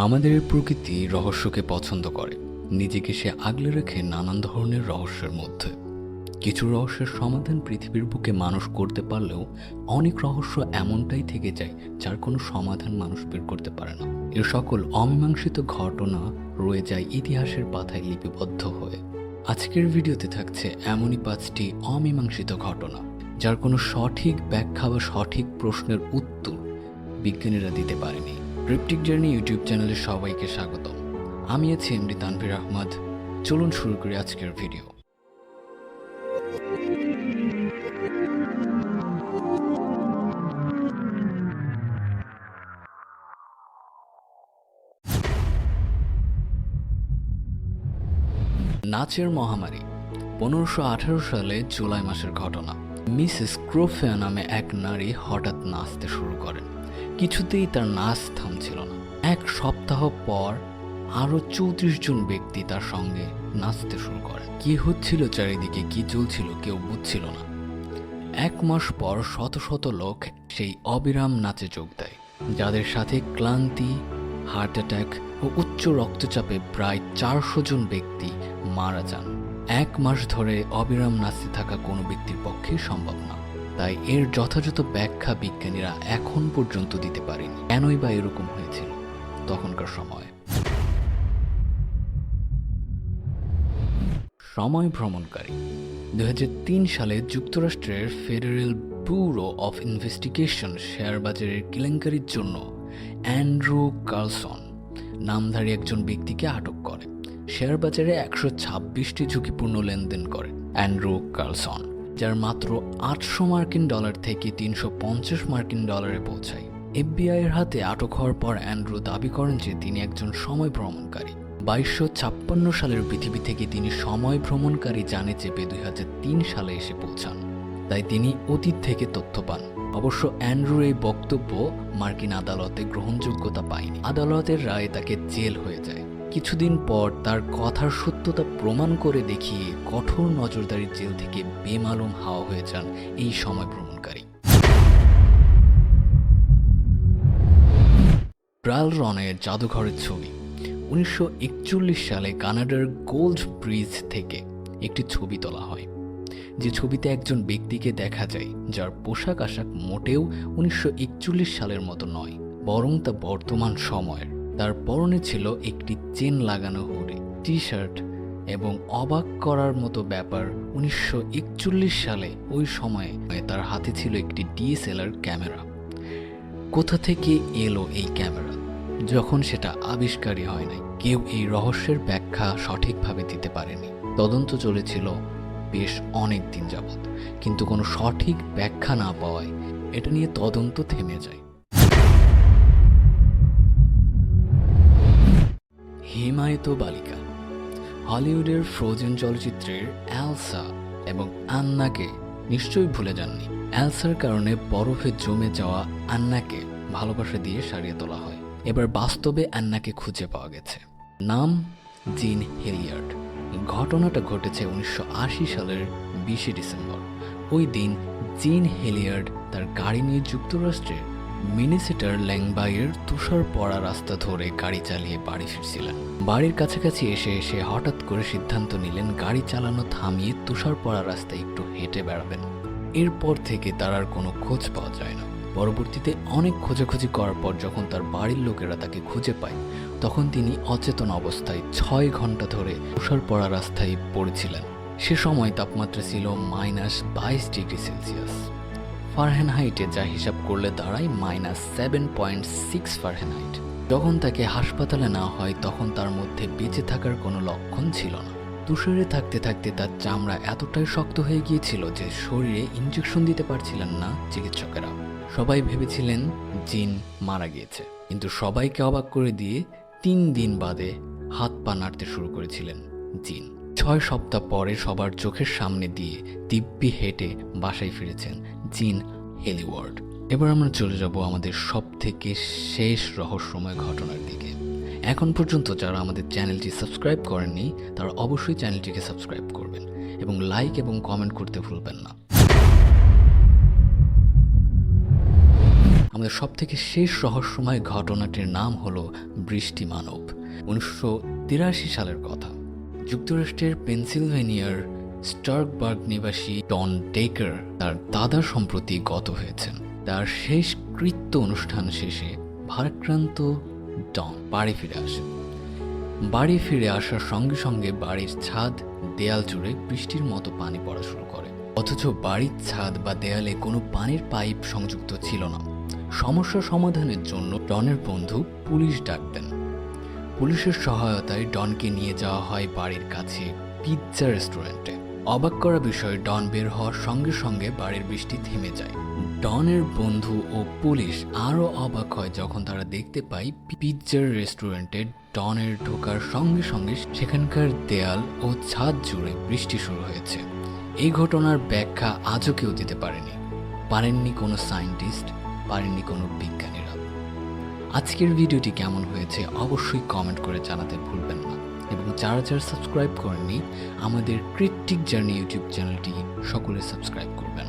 আমাদের প্রকৃতি রহস্যকে পছন্দ করে, নিজেকে সে আগলে রেখে নানান ধরনের রহস্যের মধ্যে। কিছু রহস্যের সমাধান পৃথিবীর বুকে মানুষ করতে পারলেও অনেক রহস্য এমনটাই থেকে যায় যার কোনো সমাধান মানুষ বের করতে পারে না। এর সকল অমীমাংসিত ঘটনা রয়ে যায় ইতিহাসের পাতায় লিপিবদ্ধ হয়ে। আজকের ভিডিওতে থাকছে এমনই 5টি অমীমাংসিত ঘটনা যার কোনো সঠিক ব্যাখ্যা বা সঠিক প্রশ্নের উত্তর বিজ্ঞানীরা দিতে পারেনি। ক্রিপ্টিক জার্নি ইউটিউব চ্যানেলে সবাইকে স্বাগতম। আমি আছি এমডি তানভীর আহমদ। চলুন শুরু করি আজকের ভিডিও। নাচের মহামারী। 1518 সালে জুলাই মাসের ঘটনা। মিসেস ক্রোফেয়া নামে এক নারী হঠাৎ নাচতে শুরু করেন। কিছুতেই তার নাচ থামছিল না। এক সপ্তাহ পর আরো 34 জন ব্যক্তি তার সঙ্গে নাচতে শুরু করেন। কি হচ্ছিল চারিদিকে, কি চলছিল কেউ বুঝছিল না। 1 মাস পর শত শত লোক সেই অবিরাম নাচে যোগ দেয়, যাদের সাথে ক্লান্তি, হার্ট অ্যাটাক ও উচ্চ রক্তচাপে প্রায় 400 জন ব্যক্তি মারা যান। 1 মাস ধরে অবিরাম নাচতে থাকা কোনো ব্যক্তির পক্ষে সম্ভব না। তাই এর যথাযথ ব্যাখ্যা বিজ্ঞানীরা এখন পর্যন্ত দিতে পারেনি। কেনই বা এরকম হয়েছিল তখনকার সময়ে। সময় ভ্রমণকারী। 2003 সালে যুক্তরাষ্ট্রের federal bureau of investigation share বাজারের কেলেঙ্কারির জন্য অ্যান্ড্রু কার্লসন নামধারী একজন ব্যক্তিকে আটক করে। শেয়ার বাজারে 126টি ঝুঁকিপূর্ণ লেনদেন করে অ্যান্ড্রু কার্লসন, যার মাত্র 800 মার্কিন ডলার থেকে 350 মার্কিন ডলারে পৌঁছায়। এফবিআই এর হাতে আটক হওয়ার পর অ্যান্ড্রু দাবি করেন যে তিনি একজন সময় ভ্রমণকারী। 2256 সালের পৃথিবী থেকে তিনি সময় ভ্রমণকারী জানে চেপে 2003 সালে এসে পৌঁছান। তাই তিনি অতীত থেকে তথ্য পান। অবশ্য অ্যান্ড্রুর এই বক্তব্য মার্কিন আদালতে গ্রহণযোগ্যতা পায়নি। আদালতের রায়ে তাকে জেল হয়ে যায়। কিছুদিন পর তার কথার সত্যতা প্রমাণ করে দেখিয়ে কঠোর নজরদারির জেল থেকে বেমালুম হাওয়া হয়ে যান এই সময় ভ্রমণকারী। ব্রাল রনের জাদুঘরের ছবি। 1941 সালে কানাডার গোল্ড ব্রিজ থেকে একটি ছবি তোলা হয়, যে ছবিতে একজন ব্যক্তিকে দেখা যায় যার পোশাক আশাক মোটেও 1941 সালের মতো নয়, বরং তা বর্তমান সময়ের। তার পরনে ছিল একটি চেন লাগানো হুডি, টি শার্ট এবং অবাক করার মতো ব্যাপার, 1941 সালে ওই সময়ে তার হাতে ছিল একটি ডিএসএলআর ক্যামেরা। কোথা থেকে এলো এই ক্যামেরা যখন সেটা আবিষ্কারই হয় নাই? কেউ এই রহস্যের ব্যাখ্যা সঠিকভাবে দিতে পারেনি। তদন্ত চলেছিল বেশ অনেক দিন যাবৎ, কিন্তু কোনো সঠিক ব্যাখ্যা না পাওয়ায় এটা নিয়ে তদন্ত থেমে যায়। হিমায়িত বালিকা। হলিউডের ফ্রোজেন চলচ্চিত্রের এলসা এবং আন্নাকে নিশ্চয়ই ভুলে যাননি। এলসার কারণে বরফে জমে যাওয়া আন্নাকে ভালোবাসা দিয়ে সারিয়ে তোলা হয়। এবার বাস্তবে আন্নাকে খুঁজে পাওয়া গেছে। নাম জিন হেলিয়ার্ড। ঘটনাটা ঘটেছে 1980 সালের 20 ডিসেম্বর। ওই দিন জিন হেলিয়ার্ড তার গাড়ি নিয়ে যুক্তরাষ্ট্রের মিনেসোটার ল্যাংবাইয়ের তুষার পড়া রাস্তা ধরে গাড়ি চালিয়ে বাড়ি ফিরছিলেন। বাড়ির কাছাকাছি এসে এসে হঠাৎ করে সিদ্ধান্ত নিলেন গাড়ি চালানো থামিয়ে তুষার পড়া রাস্তায় একটু হেঁটে বেড়াবেন। এরপর থেকে তার আর কোনো খোঁজ পাওয়া যায় না। পরবর্তীতে অনেক খোঁজাখুঁজি করার পর যখন তার বাড়ির লোকেরা তাকে খুঁজে পায়, তখন তিনি অচেতন অবস্থায় 6 ঘন্টা ধরে তুষার পড়া রাস্তায় পড়েছিলেন। সে সময় তাপমাত্রা ছিল -22 ডিগ্রি সেলসিয়াস। ফারেনহাইটে যা হিসাব করলে দাঁড়ায় -7.6 ফারেনহাইট। যখন তাকে হাসপাতালে নেওয়া হয় তখন তার মধ্যে বেঁচে থাকার কোনো লক্ষণ ছিল না। তুষারে থাকতে থাকতে তার চামড়া এতটাই শক্ত হয়ে গিয়েছিল যে শরীরে ইঞ্জেকশন দিতে পারছিলেন না চিকিৎসকেরা। সবাই ভেবেছিলেন জিন মারা গিয়েছে, কিন্তু সবাইকে অবাক করে দিয়ে 3 দিন বাদে হাত পা নাড়তে শুরু করেছিলেন জিন। 6 সপ্তাহ পরে সবার চোখের সামনে দিয়ে দিব্যি হেঁটে বাসায় ফিরেছেন জিন হেলিওয়ার্ড। এবার আমরা চলে যাব আমাদের সব থেকে শেষ রহস্যময় ঘটনার দিকে। এখন পর্যন্ত যারা আমাদের চ্যানেলটি সাবস্ক্রাইব করেননি তারা অবশ্যই চ্যানেলটিকে সাবস্ক্রাইব করবেন এবং লাইক এবং কমেন্ট করতে ভুলবেন না। আমাদের সবথেকে শেষ রহস্যময় ঘটনাটির নাম হলো বৃষ্টি মানব। 1983 সালের কথা। যুক্তরাষ্ট্রের পেনসিলভেনিয়ার স্টার্কবার্গ নিবাসী ডন ডেকার তার দাদা সম্প্রতি গত হয়েছেন। তার শেষ কৃত্য অনুষ্ঠান শেষে ভারাক্রান্ত ডন বাড়ি ফিরে আসেন। বাড়ি ফিরে আসার সঙ্গে সঙ্গে বাড়ির ছাদ দেয়াল জুড়ে বৃষ্টির মতো পানি পড়া শুরু করে, অথচ বাড়ির ছাদ বা দেয়ালে কোনো পানির পাইপ সংযুক্ত ছিল না। সমস্যা সমাধানের জন্য ডনের বন্ধু পুলিশ ডাক দেন। পুলিশের সহায়তায় ডনকে নিয়ে যাওয়া হয় বাড়ির কাছে পিৎজা রেস্টুরেন্টে। অবাক করা বিষয়, ডন বের হওয়ার সঙ্গে সঙ্গে বাড়ির বৃষ্টি থেমে যায়। ডনের বন্ধু ও পুলিশ আরও অবাক হয় যখন তারা দেখতে পায় পিৎজার রেস্টুরেন্টে ডনের ঢোকার সঙ্গে সঙ্গে সেখানকার দেয়াল ও ছাদ জুড়ে বৃষ্টি শুরু হয়েছে। এই ঘটনার ব্যাখ্যা আজও কেউ দিতে পারেননি কোনো সায়েন্টিস্ট, পারেননি কোনো বিজ্ঞানীরা। আজকের ভিডিওটি কেমন হয়েছে অবশ্যই কমেন্ট করে জানাতে ভুলবেন না, এবং যারা সাবস্ক্রাইব করেননি আমাদের ক্রিপ্টিক জার্নি ইউটিউব চ্যানেলটি সকলে সাবস্ক্রাইব করবেন।